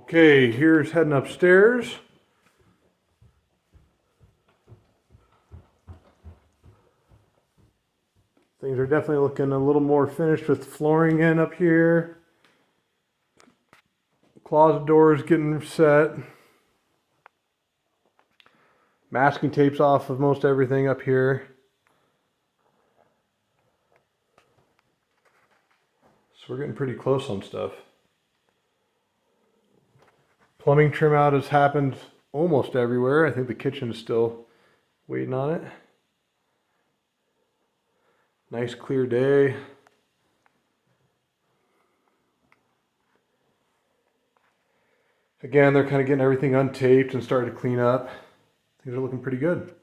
Okay, here's heading upstairs. Things are definitely looking a little more finished with flooring in up here. Closet doors getting set. Masking tape's off of most everything up here. So we're getting pretty close on stuff. Plumbing trim out has happened almost everywhere. I think the kitchen is still waiting on it. Nice clear day. Again, they're kind of getting everything untaped and starting to clean up. Things are looking pretty good.